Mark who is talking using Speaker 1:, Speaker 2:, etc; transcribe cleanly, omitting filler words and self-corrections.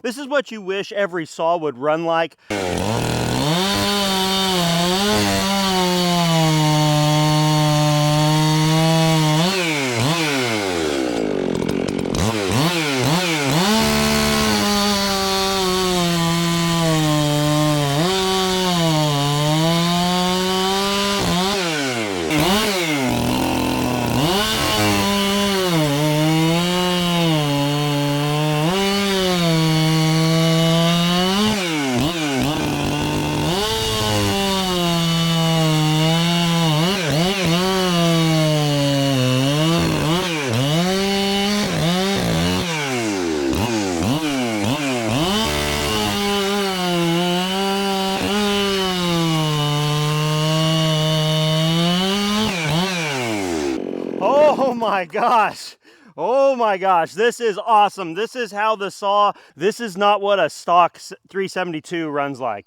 Speaker 1: This is what you wish every saw would run like. Oh my gosh. Oh my gosh, this is awesome. This is how the saw, this is not what a stock 372 runs like.